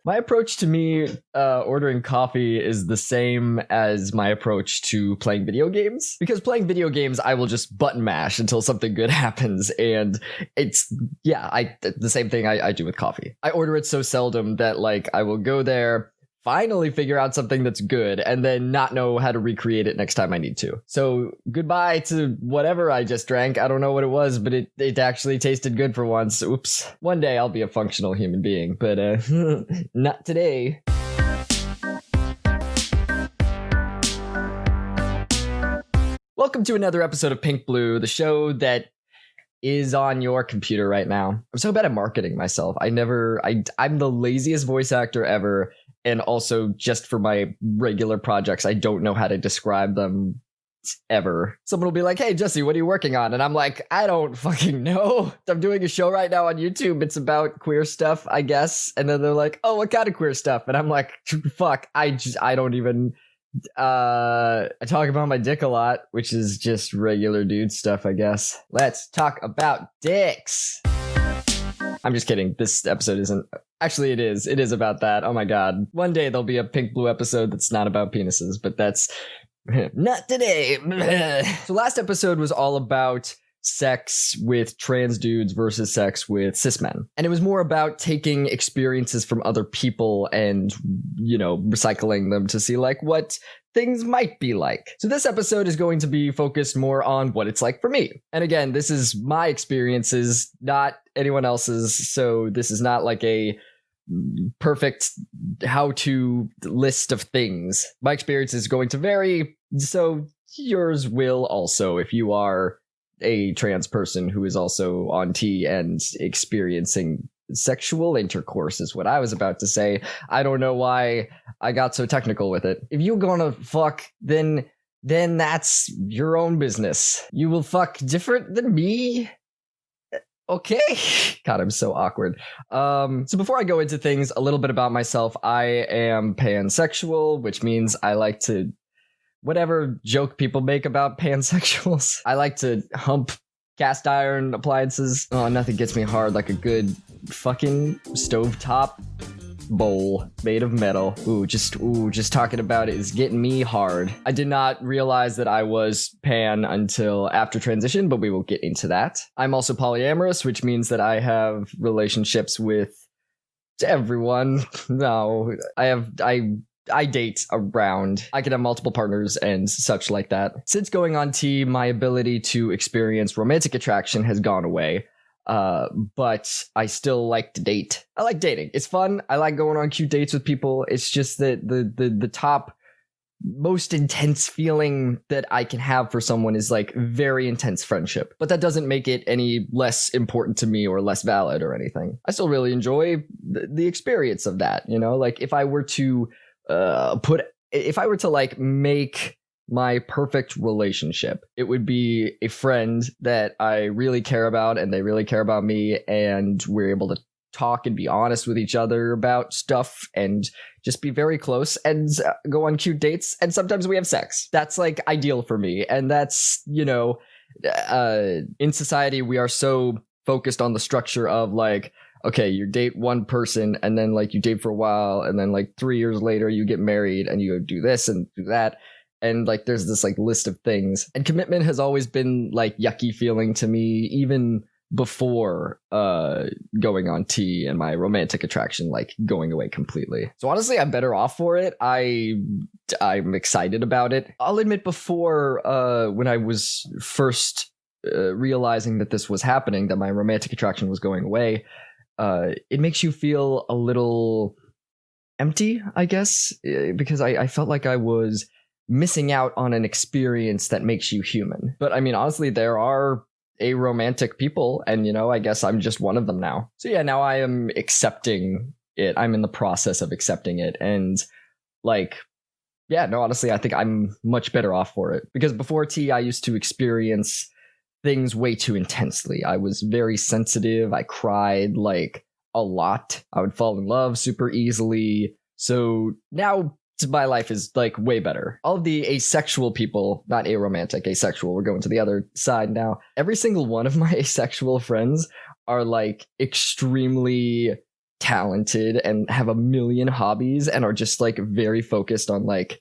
My approach to me ordering coffee is the same as my approach to playing video games. Because playing video games, I will just button mash until something good happens. And it's, the same thing I do with coffee. I order it so seldom that, like, I will go there, finally figure out something that's good, and then not know how to recreate it next time I need to. So goodbye to whatever I just drank. I don't know what it was, but it actually tasted good for once. Oops. One day I'll be a functional human being, but not today. Welcome to another episode of PinkBlue, the show that is on your computer right now. I'm so bad at marketing myself. I'm the laziest voice actor ever. And also, just for my regular projects, I don't know how to describe them ever. Someone will be like, hey, Jesse, what are you working on? And I'm like, I don't fucking know. I'm doing a show right now on YouTube. It's about queer stuff, I guess. And then they're like, oh, what kind of queer stuff? And I'm like, fuck, I don't even... I talk about my dick a lot, which is just regular dude stuff, I guess. Let's talk about dicks. I'm just kidding. This episode isn't... Actually, it is. It is about that. Oh my god. One day there'll be a PinkBlue episode that's not about penises, but that's... not today. So last episode was all about sex with trans dudes versus sex with cis men. And it was more about taking experiences from other people and, you know, recycling them to see, like, what things might be like. So this episode is going to be focused more on what it's like for me. And again, this is my experiences, not anyone else's. So this is not like a perfect how-to list of things. My experience is going to vary, so yours will also, if you are a trans person who is also on T and experiencing sexual intercourse is what I was about to say. I don't know why I got so technical with it. If you're gonna fuck, then that's your own business. You will fuck different than me? Okay. God, I'm so awkward. So before I go into things, a little bit about myself. I am pansexual, which means I like to... whatever joke people make about pansexuals. I like to hump cast iron appliances. Oh, nothing gets me hard like a good fucking stovetop bowl made of metal. Just talking about it is getting me hard. I did not realize that I was pan until after transition, but we will get into that. I'm also polyamorous, which means that I have relationships with everyone. No, I date around. I can have multiple partners and such like that. Since going on T, my ability to experience romantic attraction has gone away. But I still like to date. I like dating. It's fun. I like going on cute dates with people. It's just that the top most intense feeling that I can have for someone is like very intense friendship. But that doesn't make it any less important to me or less valid or anything. I still really enjoy the experience of that, you know? Like if I were to like make my perfect relationship, it would be a friend that I really care about and they really care about me, and we're able to talk and be honest with each other about stuff and just be very close and go on cute dates, and sometimes we have sex. That's like ideal for me. And that's, you know, in society we are so focused on the structure of like, okay, you date one person and then like you date for a while and then like 3 years later you get married and you do this and do that. And like there's this like list of things. And commitment has always been like yucky feeling to me, even before going on T and my romantic attraction like going away completely. So honestly, I'm better off for it. I'm excited about it. I'll admit before when I was first realizing that this was happening, that my romantic attraction was going away, it makes you feel a little empty, I guess, because I felt like I was missing out on an experience that makes you human. But I mean, honestly, there are aromantic people, and, you know, I guess I'm just one of them now. So yeah, now I am accepting it. I'm in the process of accepting it. And like, yeah, no, honestly, I think I'm much better off for it. Because before T, I used to experience things way too intensely. I was very sensitive. I cried like a lot. I would fall in love super easily. So now my life is like way better. All of the asexual people, not aromantic, asexual, we're going to the other side now. Every single one of my asexual friends are like extremely talented and have a million hobbies and are just like very focused on like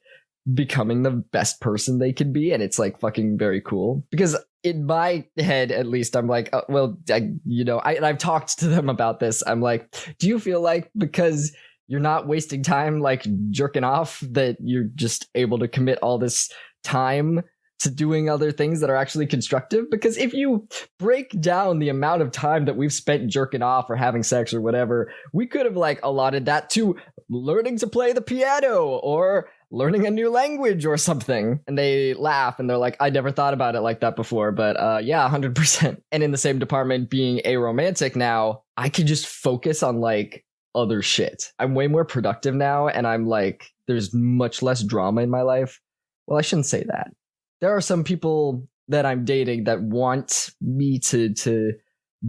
becoming the best person they could be, and it's like fucking very cool. Because in my head, at least, I'm like, I've talked to them about this. I'm like, do you feel like because you're not wasting time like jerking off that you're just able to commit all this time to doing other things that are actually constructive? Because if you break down the amount of time that we've spent jerking off or having sex or whatever, we could have like allotted that to learning to play the piano or learning a new language or something. And they laugh and they're like, I never thought about it like that before. But yeah, 100%. And in the same department, being aromantic now, I could just focus on like other shit. I'm way more productive now, and I'm like, there's much less drama in my life. Well, I shouldn't say that. There are some people that I'm dating that want me to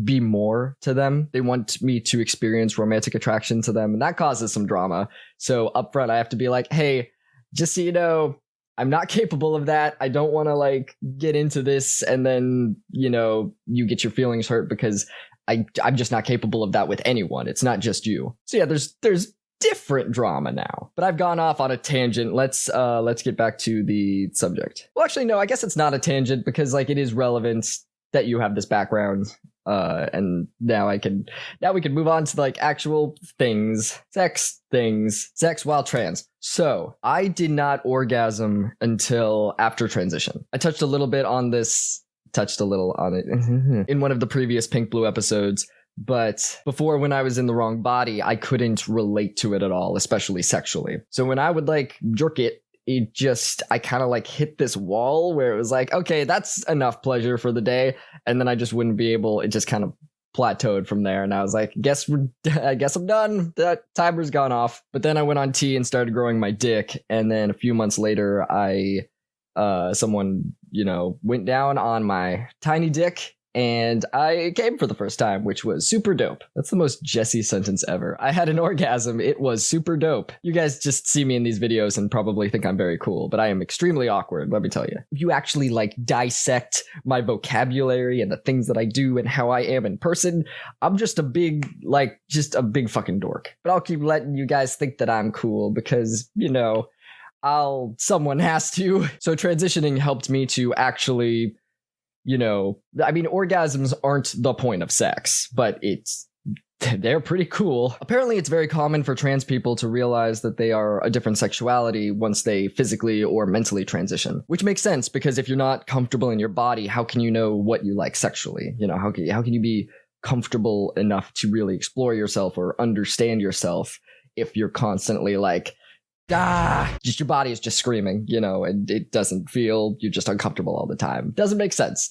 be more to them. They want me to experience romantic attraction to them, and that causes some drama. So up front, I have to be like, hey, just so you know, I'm not capable of that. I don't want to like get into this and then, you get your feelings hurt because I'm just not capable of that with anyone. It's not just you. So yeah, there's different drama now. But I've gone off on a tangent. Let's get back to the subject. Well, actually, no, I guess it's not a tangent because like it is relevant that you have this background. And now we can move on to like actual things, sex while trans. So I did not orgasm until after transition. I touched a little on it in one of the previous PinkBlue episodes. But before, when I was in the wrong body, I couldn't relate to it at all, especially sexually. So when I would like jerk it, I kind of like hit this wall where it was like, okay, that's enough pleasure for the day. And then I just wouldn't be able, it just kind of plateaued from there. And I was like, I guess I'm done. That timer's gone off. But then I went on T and started growing my dick. And then a few months later, someone, went down on my tiny dick and I came for the first time, which was super dope. That's the most Jesse sentence ever. I had an orgasm. It was super dope. You guys just see me in these videos and probably think I'm very cool, but I am extremely awkward, let me tell you. If you actually like dissect my vocabulary and the things that I do and how I am in person, I'm just a big fucking dork. But I'll keep letting you guys think that I'm cool because, someone has to. So transitioning helped me to actually, orgasms aren't the point of sex, but they're pretty cool. Apparently, it's very common for trans people to realize that they are a different sexuality once they physically or mentally transition, which makes sense because if you're not comfortable in your body, how can you know what you like sexually? How can you be comfortable enough to really explore yourself or understand yourself if you're constantly like, just your body is just screaming, and it doesn't feel, you're just uncomfortable all the time. Doesn't make sense.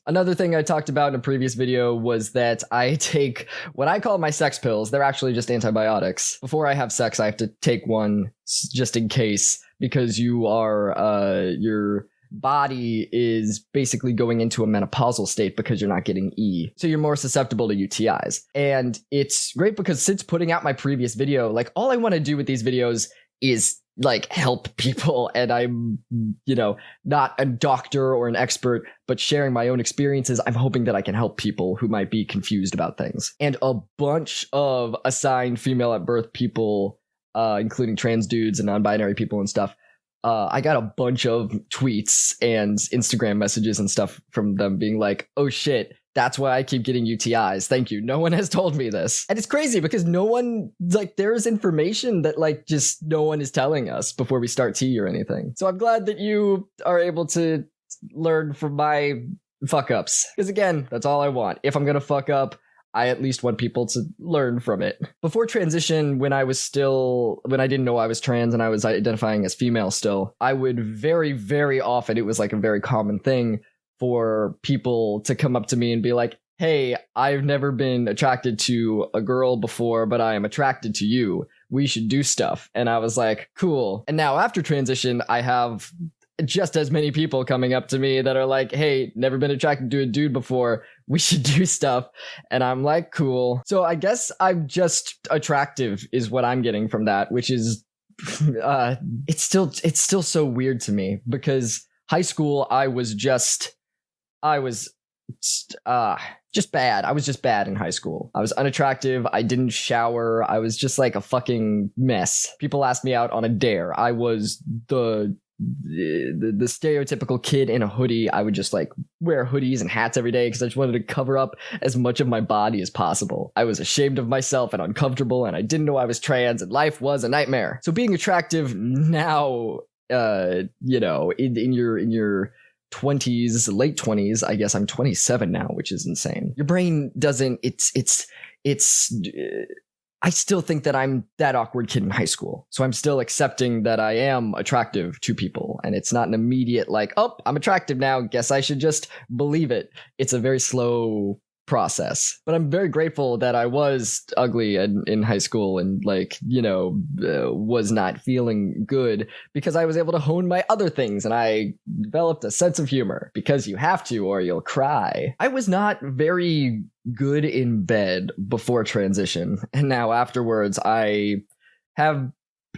Another thing I talked about in a previous video was that I take what I call my sex pills. They're actually just antibiotics. Before I have sex, I have to take one just in case, because your body is basically going into a menopausal state because you're not getting E. So you're more susceptible to UTIs. And it's great because since putting out my previous video, like all I want to do with these videos is like help people, and I'm not a doctor or an expert, but sharing my own experiences, I'm hoping that I can help people who might be confused about things. And a bunch of assigned female at birth people, including trans dudes and non-binary people and stuff, I got a bunch of tweets and Instagram messages and stuff from them being like, oh shit, that's why I keep getting UTIs. Thank you. No one has told me this. And it's crazy because there's information that just no one is telling us before we start T or anything. So I'm glad that you are able to learn from my fuck ups. Because again, that's all I want. If I'm going to fuck up, I at least want people to learn from it. Before transition, when I didn't know I was trans and I was identifying as female still, I would very, very often, it was like a very common thing for people to come up to me and be like, hey, I've never been attracted to a girl before, but I am attracted to you. We should do stuff. And I was like, cool. And now after transition, I have just as many people coming up to me that are like, hey, never been attracted to a dude before. We should do stuff. And I'm like, cool. So I guess I'm just attractive is what I'm getting from that, which is, it's still so weird to me because high school, I was just bad. I was just bad in high school. I was unattractive. I didn't shower. I was just like a fucking mess. People asked me out on a dare. I was the stereotypical kid in a hoodie. I would just like wear hoodies and hats every day because I just wanted to cover up as much of my body as possible. I was ashamed of myself and uncomfortable, and I didn't know I was trans, and life was a nightmare. So being attractive now, in your 20s, late 20s, I guess I'm 27 now, which is insane. Your brain doesn't, I still think that I'm that awkward kid in high school. So I'm still accepting that I am attractive to people. And it's not an immediate like, oh, I'm attractive now, guess I should just believe it. It's a very slow process. But I'm very grateful that I was ugly in high school and was not feeling good, because I was able to hone my other things and I developed a sense of humor, because you have to or you'll cry. I was not very good in bed before transition, and now afterwards I don't know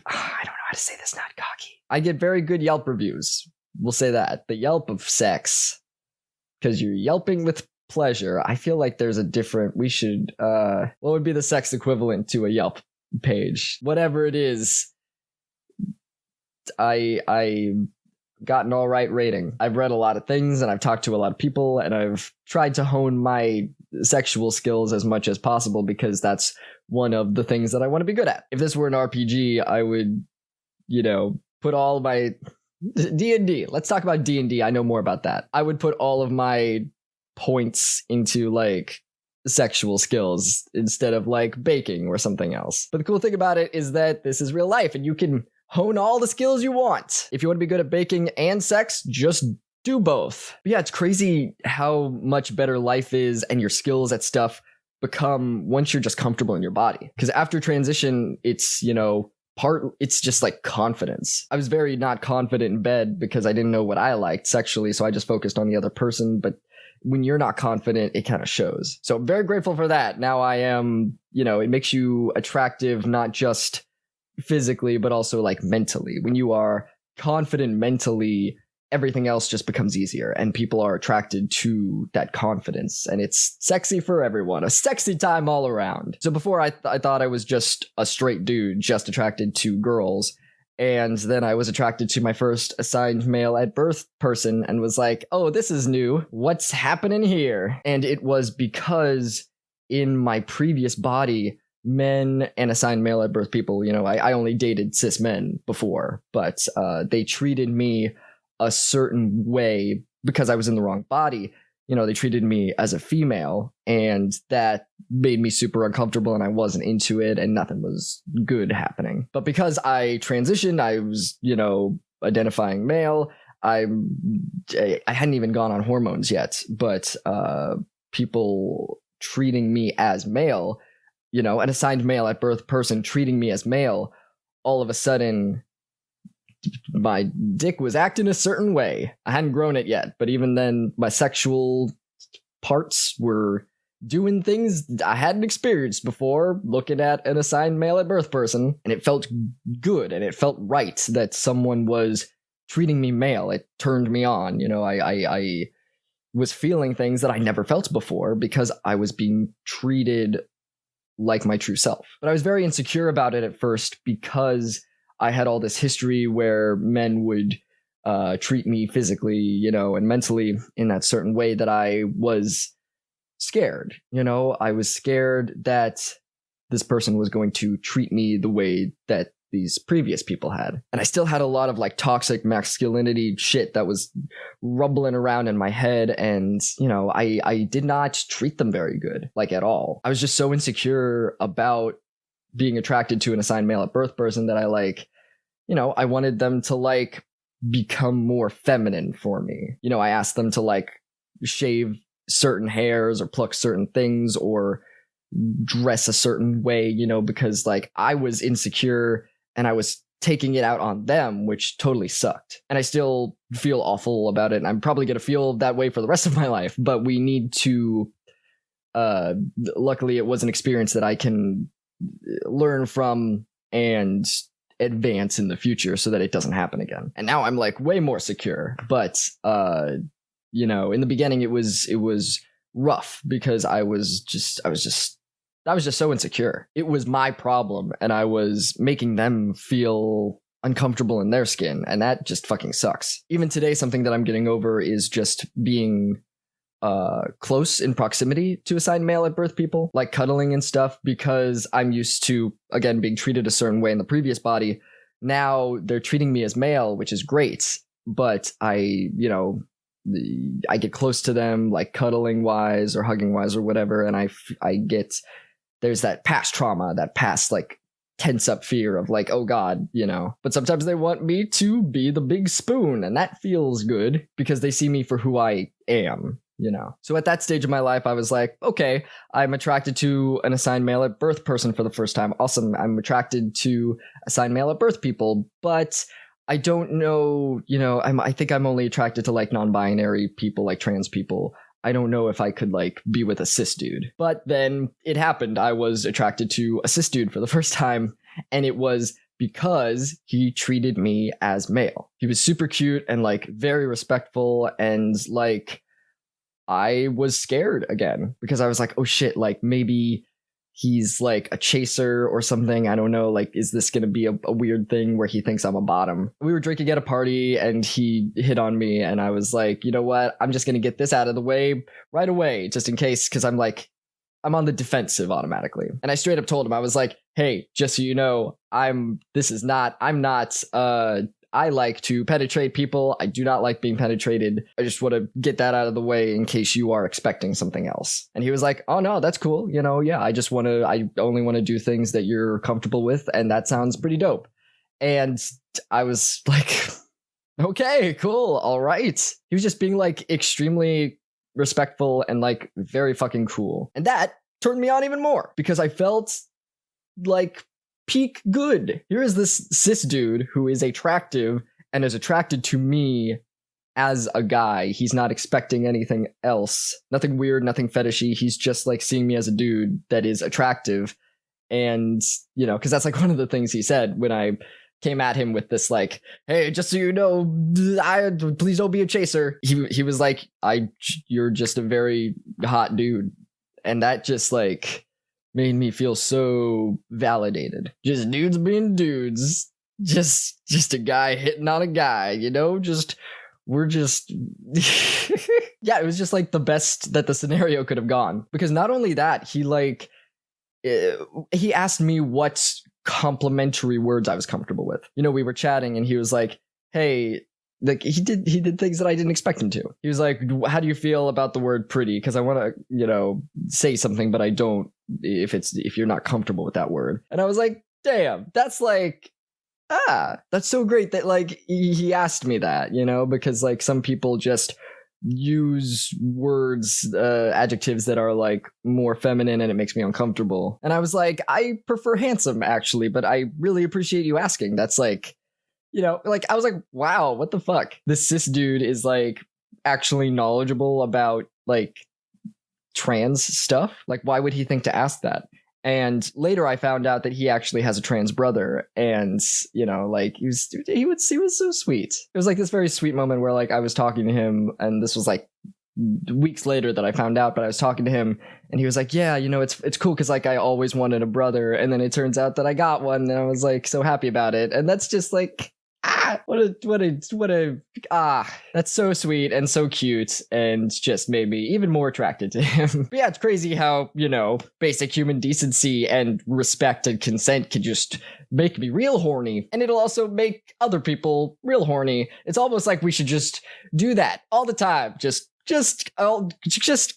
how to say this, not cocky. I get very good Yelp reviews. We'll say that. The Yelp of sex, because you're yelping with pleasure. I feel like there's a different, we should, what would be the sex equivalent to a Yelp page? Whatever it is, I got an all right rating. I've read a lot of things and I've talked to a lot of people and I've tried to hone my sexual skills as much as possible, because that's one of the things that I want to be good at. If this were an RPG, I would, put all my D&D. Let's talk about D&D. I know more about that. I would put all of my points into like sexual skills instead of like baking or something else. But the cool thing about it is that this is real life and you can hone all the skills you want. If you want to be good at baking and sex, just do both. But yeah, it's crazy how much better life is and your skills at stuff become once you're just comfortable in your body. Because after transition, it's, it's just like confidence. I was very not confident in bed because I didn't know what I liked sexually, so I just focused on the other person. But when you're not confident, it kind of shows. So I'm very grateful for that. Now I am, it makes you attractive, not just physically, but also like mentally. When you are confident mentally, everything else just becomes easier and people are attracted to that confidence, and it's sexy for everyone. A sexy time all around. So before I thought I was just a straight dude, just attracted to girls. And then I was attracted to my first assigned male at birth person and was like, oh, this is new. What's happening here? And it was because in my previous body, men and assigned male at birth people, I only dated cis men before, but they treated me a certain way because I was in the wrong body. They treated me as a female, and that made me super uncomfortable, and I wasn't into it, and nothing was good happening. But because I transitioned, I was, identifying male. I hadn't even gone on hormones yet, but people treating me as male, an assigned male at birth person treating me as male, all of a sudden my dick was acting a certain way. I hadn't grown it yet, but even then my sexual parts were doing things I hadn't experienced before, looking at an assigned male at birth person, and it felt good and it felt right that someone was treating me male. It turned me on. I was feeling things that I never felt before because I was being treated like my true self. But I was very insecure about it at first because I had all this history where men would treat me physically, and mentally in that certain way that I was scared. I was scared that this person was going to treat me the way that these previous people had. And I still had a lot of like toxic masculinity shit that was rumbling around in my head. And, I did not treat them very good, like at all. I was just so insecure about being attracted to an assigned male at birth person that I wanted them to become more feminine for me. I asked them to shave certain hairs or pluck certain things or dress a certain way, because I was insecure and I was taking it out on them, which totally sucked. And I still feel awful about it. And I'm probably going to feel that way for the rest of my life, but we need to, luckily it was an experience that I can learn from and advance in the future so that it doesn't happen again. And now I'm way more secure, but in the beginning it was rough because I was just so insecure. It was my problem, and I was making them feel uncomfortable in their skin, and that just fucking sucks. Even today, something that I'm getting over is just being close in proximity to assigned male at birth people, like cuddling and stuff, because I'm used to, again, being treated a certain way in the previous body. Now they're treating me as male, which is great, but I get close to them, like cuddling wise or hugging wise or whatever, and I get, there's that past trauma, that past like tense up fear of like, oh God, but sometimes they want me to be the big spoon, and that feels good because they see me for who I am. So at that stage of my life, I was like, okay, I'm attracted to an assigned male at birth person for the first time. Awesome. I'm attracted to assigned male at birth people, but I don't know, I think I'm only attracted to like non-binary people, like trans people. I don't know if I could like be with a cis dude. But then it happened. I was attracted to a cis dude for the first time, and it was because he treated me as male. He was super cute and like very respectful, and like I was scared again because I was like, oh shit, like maybe he's like a chaser or something. I don't know. Like, is this going to be a weird thing where he thinks I'm a bottom? We were drinking at a party and he hit on me, and I was like, you know what? I'm just going to get this out of the way right away, just in case, because I'm on the defensive automatically. And I straight up told him, I was like, hey, just so you know, I like to penetrate people. I do not like being penetrated. I just want to get that out of the way in case you are expecting something else. And he was like, oh no, that's cool. Yeah, I only want to do things that you're comfortable with. And that sounds pretty dope. And I was like, okay, cool. All right. He was just being like extremely respectful and like very fucking cool. And that turned me on even more because I felt like peak good. Here is this cis dude who is attractive and is attracted to me as a guy. He's not expecting anything else. Nothing weird, nothing fetishy. He's just like seeing me as a dude that is attractive. And, because that's like one of the things he said when I came at him with this like, hey, just so you know, please don't be a chaser. He was like, you're just a very hot dude. And that just like made me feel so validated. Just dudes being dudes. Just a guy hitting on a guy, we're just yeah, it was just like the best that the scenario could have gone. Because not only that, he asked me what complimentary words I was comfortable with. We were chatting and he was like, hey, like he did things that I didn't expect him to. He was like, how do you feel about the word pretty? Because I want to, say something, but I don't if you're not comfortable with that word. And I was like, damn, that's like, that's so great that like he asked me that, because like some people just use words, adjectives that are like more feminine, and it makes me uncomfortable. And I was like, I prefer handsome actually, but I really appreciate you asking. That's like, I was like, wow, what the fuck? This cis dude is like actually knowledgeable about like trans stuff. Like, why would he think to ask that? And later I found out that he actually has a trans brother, and like he was so sweet. It was like this very sweet moment where like I was talking to him, and this was like weeks later that I found out, but I was talking to him and he was like, yeah, it's cool because like I always wanted a brother, and then it turns out that I got one, and I was like so happy about it. And that's just like, that's so sweet and so cute, and just made me even more attracted to him. But yeah, it's crazy how, basic human decency and respect and consent can just make me real horny, and it'll also make other people real horny. It's almost like we should just do that all the time. Just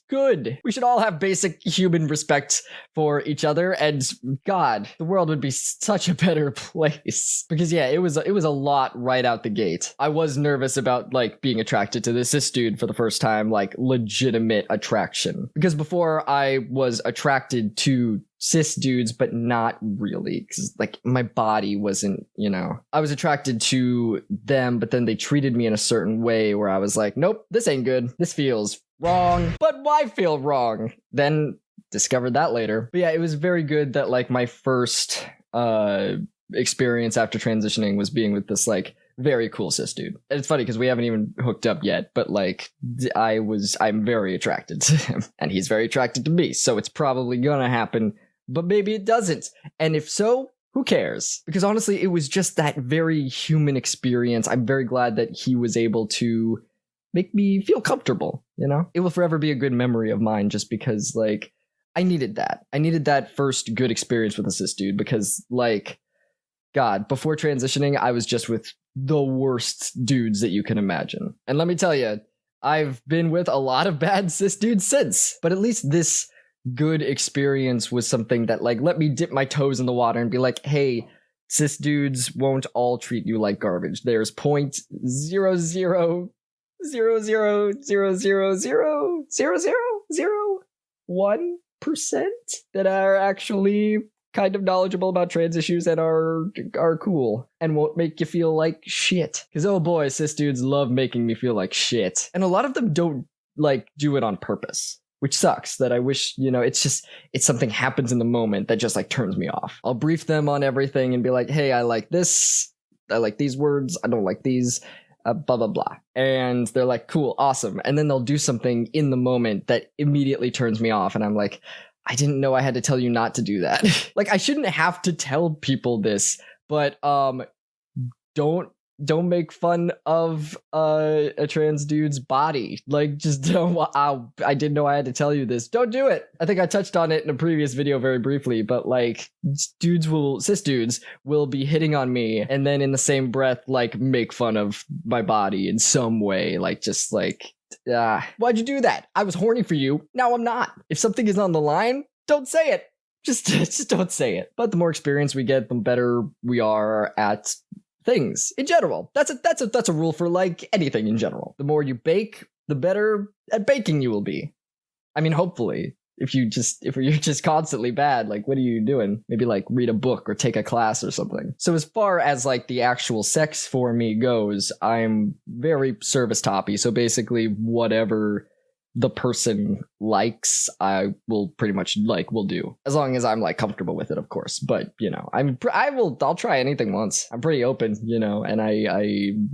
good. We should all have basic human respect for each other, and God, the world would be such a better place. Because yeah, it was a lot right out the gate. I was nervous about like being attracted to this cis dude for the first time, like legitimate attraction. Because before I was attracted to cis dudes, but not really, because like my body wasn't, I was attracted to them, but then they treated me in a certain way where I was like, nope, this ain't good. This feels wrong. But why feel wrong? Then discovered that later. But yeah, it was very good that like my first experience after transitioning was being with this like very cool cis dude. And it's funny because we haven't even hooked up yet, but like I'm very attracted to him and he's very attracted to me. So it's probably gonna happen, but maybe it doesn't. And if so, who cares? Because honestly, it was just that very human experience. I'm very glad that he was able to make me feel comfortable, you know? It will forever be a good memory of mine just because, like, I needed that. I needed that first good experience with a cis dude because, like, God, before transitioning, I was just with the worst dudes that you can imagine. And let me tell you, I've been with a lot of bad cis dudes since, but at least this good experience was something that, like, let me dip my toes in the water and be like, hey, cis dudes won't all treat you like garbage. There's 0.00000000001% that are actually kind of knowledgeable about trans issues and are cool and won't make you feel like shit. Because oh boy, cis dudes love making me feel like shit. And a lot of them don't like do it on purpose, which sucks. That I wish, you know, it's something happens in the moment that just like turns me off. I'll brief them on everything and be like, hey, I like this. I like these words. I don't like these. Blah, blah, blah. And they're like, cool, awesome. And then they'll do something in the moment that immediately turns me off. And I'm like, I didn't know I had to tell you not to do that. Like, I shouldn't have to tell people this, but don't make fun of a trans dude's body. Like, just don't. I didn't know I had to tell you this. Don't do it. I think I touched on it in a previous video very briefly, but like, cis dudes will be hitting on me and then in the same breath, like, make fun of my body in some way. Like, just like, why'd you do that? I was horny for you. Now I'm not. If something is on the line, don't say it. Just don't say it. But the more experience we get, the better we are at things in general. That's a rule for like anything in general. The more you bake, the better at baking you will be. I mean, hopefully. If you're just constantly bad, like, what are you doing? Maybe like read a book or take a class or something. So as far as like the actual sex for me goes, I'm very service toppy. So basically whatever the person likes, I will pretty much will do, as long as I'm like comfortable with it, of course. But you know, I'll try anything once. I'm pretty open, you know, and I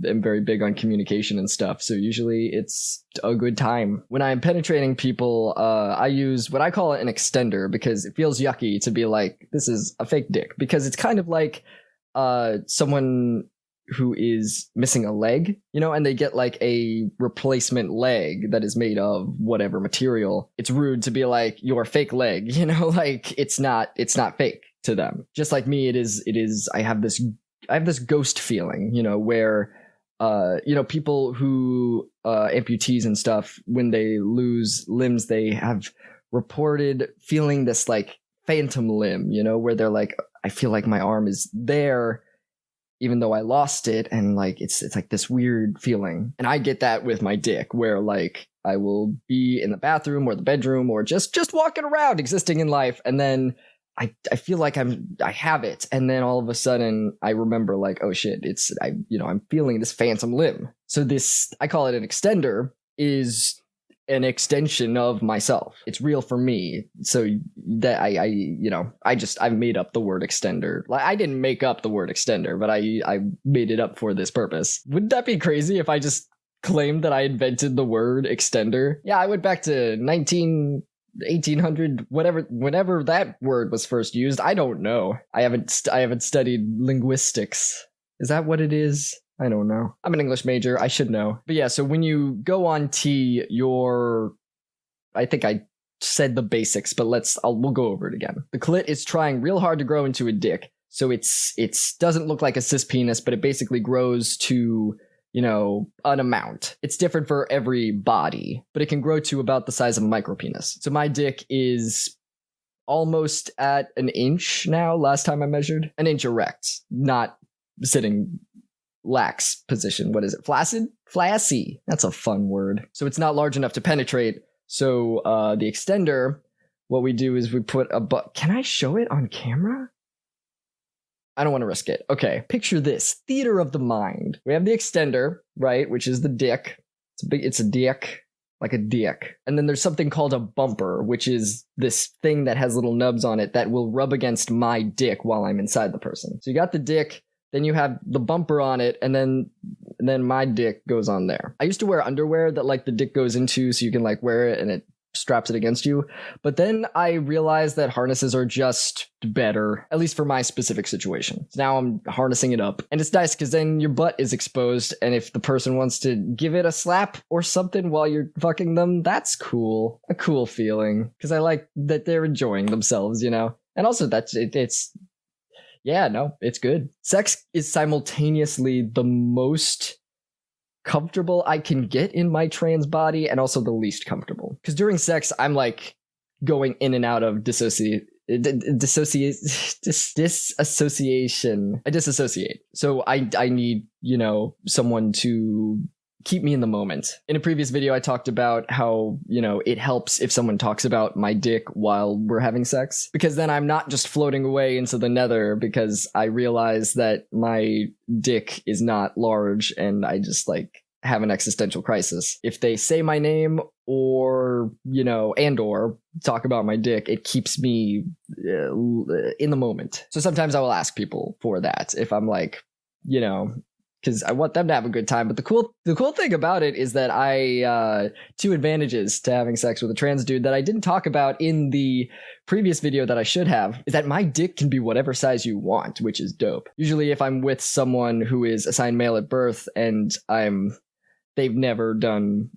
am very big on communication and stuff. So usually it's a good time. When I'm penetrating people, I use what I call an extender because it feels yucky to be like, this is a fake dick, because it's kind of like someone who is missing a leg, you know, and they get like a replacement leg that is made of whatever material. It's rude to be like, your fake leg, you know, like it's not fake to them. Just like me, it is I have this ghost feeling, you know, where you know, people who amputees and stuff, when they lose limbs, they have reported feeling this like phantom limb, you know, where they're like, I feel like my arm is there even though I lost it, and like it's like this weird feeling. And I get that with my dick, where like I will be in the bathroom or the bedroom or just walking around existing in life, and then I feel like I have it, and then all of a sudden I remember like, oh shit, I'm feeling this phantom limb. So this, I call it an extender, is an extension of myself. It's real for me. So that I made up the word extender. Like, I didn't make up the word extender, but I made it up for this purpose. Wouldn't that be crazy if I just claimed that I invented the word extender? Yeah, I went back to 1800, whenever that word was first used. I don't know. I haven't studied linguistics. Is that what it is? I don't know. I'm an English major. I should know. But yeah, so when you go on T, I think I said the basics, but we'll go over it again. The clit is trying real hard to grow into a dick. So it's doesn't look like a cis penis, but it basically grows to, you know, an amount. It's different for every body, but it can grow to about the size of a micropenis. So my dick is almost at an inch now. Last time I measured, an inch erect, not sitting lax position. What is it? Flaccid? Flaccid. That's a fun word. So it's not large enough to penetrate. So the extender, what we do is we put can I show it on camera? I don't want to risk it. Okay, picture this. Theater of the mind. We have the extender, right, which is the dick. It's a dick, like a dick. And then there's something called a bumper, which is this thing that has little nubs on it that will rub against my dick while I'm inside the person. So you got the dick. then you have the bumper on it, and then my dick goes on there. I used to wear underwear that like the dick goes into so you can like wear it and it straps it against you. But then I realized that harnesses are just better, at least for my specific situation. So now I'm harnessing it up, and it's nice because then your butt is exposed, and if the person wants to give it a slap or something while you're fucking them, that's cool. A cool feeling, because I like that they're enjoying themselves, you know? And also it's yeah, no, it's good. Sex is simultaneously the most comfortable I can get in my trans body and also the least comfortable. Because during sex, I'm like going in and out of disassociation. I disassociate. So I need, you know, someone to keep me in the moment. In a previous video, I talked about how, you know, it helps if someone talks about my dick while we're having sex, because then I'm not just floating away into the nether because I realize that my dick is not large and I just like have an existential crisis. If they say my name or, you know, and or talk about my dick, it keeps me in the moment. So sometimes I will ask people for that if I'm like, you know, because I want them to have a good time. But the cool thing about it is that I two advantages to having sex with a trans dude that I didn't talk about in the previous video that I should have is that my dick can be whatever size you want, which is dope. Usually if I'm with someone who is assigned male at birth and they've never done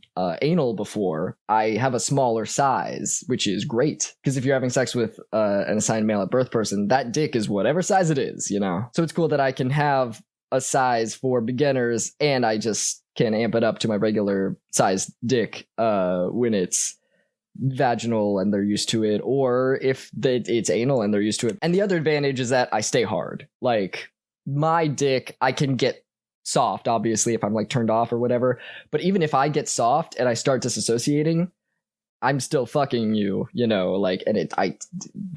anal before, I have a smaller size, which is great. Because if you're having sex with an assigned male at birth person, that dick is whatever size it is, you know? So it's cool that I can have a size for beginners, and I just can amp it up to my regular size dick when it's vaginal and they're used to it, or if it's anal and they're used to it. And the other advantage is that I stay hard. Like, my dick, I can get soft, obviously, if I'm like turned off or whatever, but even if I get soft and I start disassociating, I'm still fucking you, you know, like, and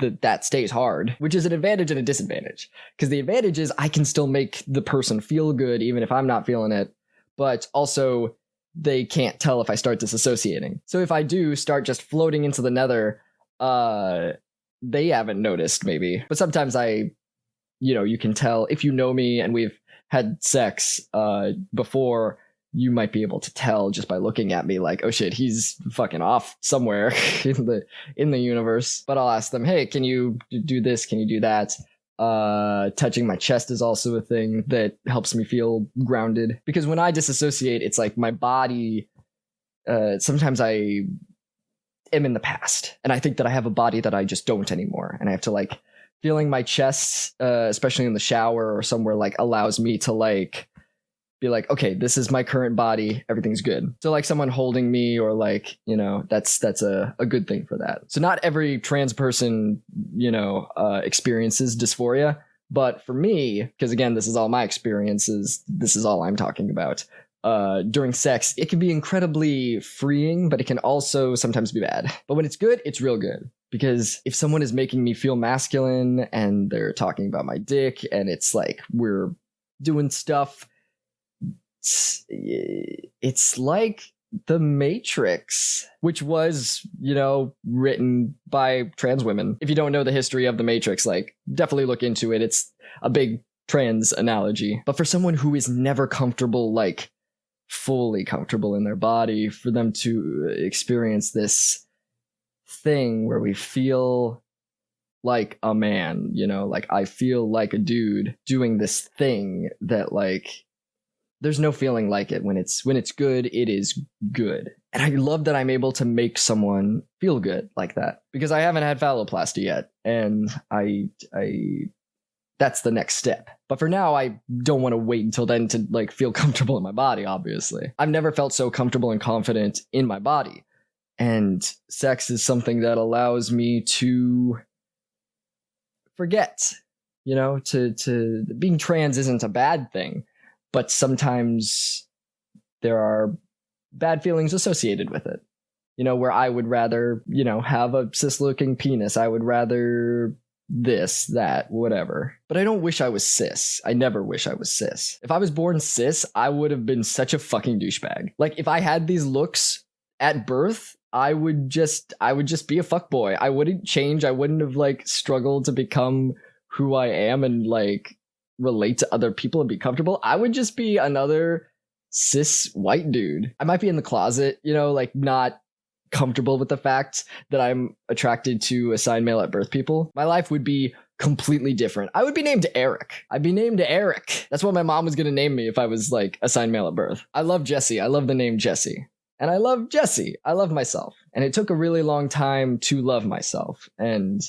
that stays hard, which is an advantage and a disadvantage. Because the advantage is I can still make the person feel good even if I'm not feeling it, but also they can't tell if I start disassociating. So if I do start just floating into the nether, they haven't noticed maybe. But sometimes you know, you can tell if you know me and we've had sex before, you might be able to tell just by looking at me like, oh shit, he's fucking off somewhere in the universe. But I'll ask them, hey, can you do this? Can you do that? Touching my chest is also a thing that helps me feel grounded. Because when I disassociate, it's like my body, sometimes I am in the past. And I think that I have a body that I just don't anymore. And I have to like, feeling my chest, especially in the shower or somewhere, like allows me to like, be like, okay, this is my current body, everything's good. So like someone holding me or like, you know, that's a good thing for that. So not every trans person, you know, experiences dysphoria, but for me, because again, this is all my experiences, this is all I'm talking about. During sex, it can be incredibly freeing, but it can also sometimes be bad. But when it's good, it's real good. Because if someone is making me feel masculine and they're talking about my dick and it's like we're doing stuff, it's like The Matrix, which was, you know, written by trans women. If you don't know the history of The Matrix, like, definitely look into it. It's a big trans analogy. But for someone who is never comfortable, like, fully comfortable in their body, for them to experience this thing where we feel like a man, you know, like, I feel like a dude doing this thing that, like, there's no feeling like it. When it's good, it is good. And I love that I'm able to make someone feel good like that, because I haven't had phalloplasty yet, and I that's the next step. But for now, I don't want to wait until then to like feel comfortable in my body, obviously. I've never felt so comfortable and confident in my body. And sex is something that allows me to forget, you know, to being trans isn't a bad thing. But sometimes there are bad feelings associated with it, you know, where I would rather, you know, have a cis-looking penis. I would rather this, that, whatever. But I don't wish I was cis. I never wish I was cis. If I was born cis, I would have been such a fucking douchebag. Like, if I had these looks at birth, I would just be a fuckboy. I wouldn't change. I wouldn't have, like, struggled to become who I am and, like, relate to other people and be comfortable, I would just be another cis white dude. I might be in the closet, you know, like not comfortable with the fact that I'm attracted to assigned male at birth people. My life would be completely different. I would be named Eric. I'd be named Eric. That's what my mom was going to name me if I was like assigned male at birth. I love Jesse. I love the name Jesse. And I love Jesse. I love myself. And it took a really long time to love myself and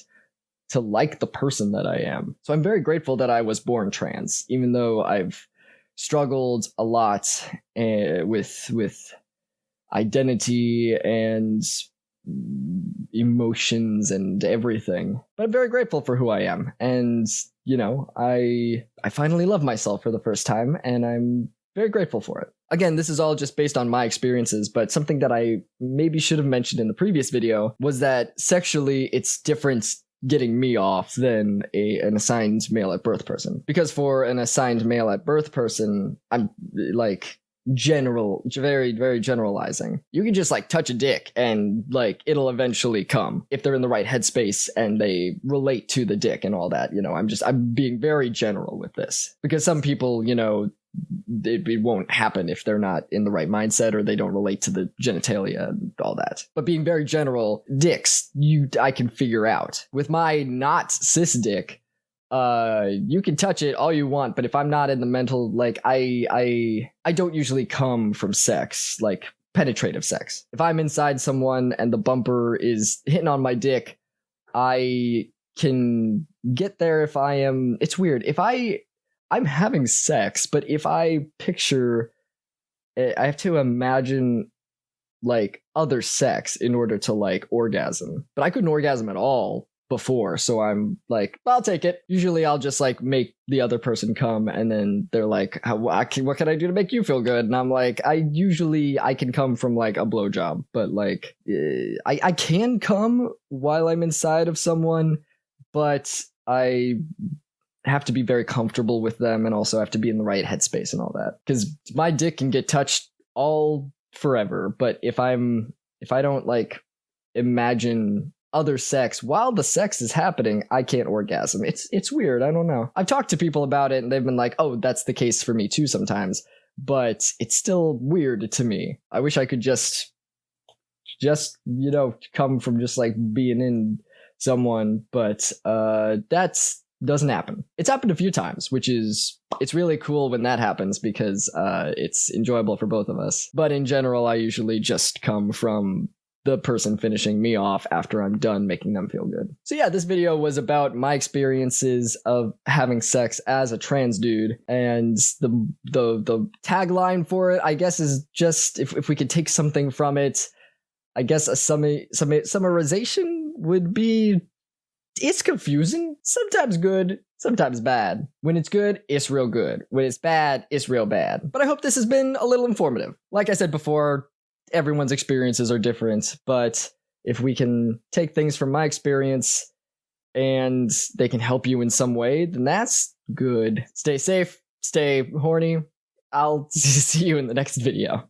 to like the person that I am. So I'm very grateful that I was born trans, even though I've struggled a lot with identity and emotions and everything. But I'm very grateful for who I am. And, you know, I finally love myself for the first time, and I'm very grateful for it. Again, this is all just based on my experiences, but something that I maybe should have mentioned in the previous video was that sexually it's different getting me off than an assigned male at birth person. Because for an assigned male at birth person, I'm like very, very generalizing. You can just like touch a dick and like it'll eventually come if they're in the right headspace and they relate to the dick and all that. You know, I'm being very general with this because some people, you know, it won't happen if they're not in the right mindset or they don't relate to the genitalia and all that. But being very general, dicks, I can figure out. With my not cis dick, you can touch it all you want, but if I'm not in the mental, like I don't usually come from sex, like penetrative sex. If I'm inside someone and the bumper is hitting on my dick, I can get there if I am. It's weird. If I'm having sex, but if I picture, I have to imagine like other sex in order to like orgasm. But I couldn't orgasm at all before, so I'm like, well, I'll take it. Usually I'll just like make the other person come, and then they're like, what can I do to make you feel good? And I'm like, I can come from like a blowjob, but like I can come while I'm inside of someone, but I have to be very comfortable with them and also have to be in the right headspace and all that, because my dick can get touched all forever, but if I don't like imagine other sex while the sex is happening, I can't orgasm. It's weird. I don't know. I've talked to people about it and they've been like, oh, that's the case for me too sometimes, but it's still weird to me. I wish I could just you know, come from just like being in someone, but that's doesn't happen. It's happened a few times, it's really cool when that happens because it's enjoyable for both of us. But in general, I usually just come from the person finishing me off after I'm done making them feel good. So yeah, this video was about my experiences of having sex as a trans dude, and the tagline for it, I guess, is just if we could take something from it, I guess a summarization would be, it's confusing, sometimes good, sometimes bad. When it's good, it's real good. When it's bad, it's real bad. But I hope this has been a little informative. Like I said before, everyone's experiences are different, but if we can take things from my experience and they can help you in some way, then that's good. Stay safe, stay horny. I'll see you in the next video.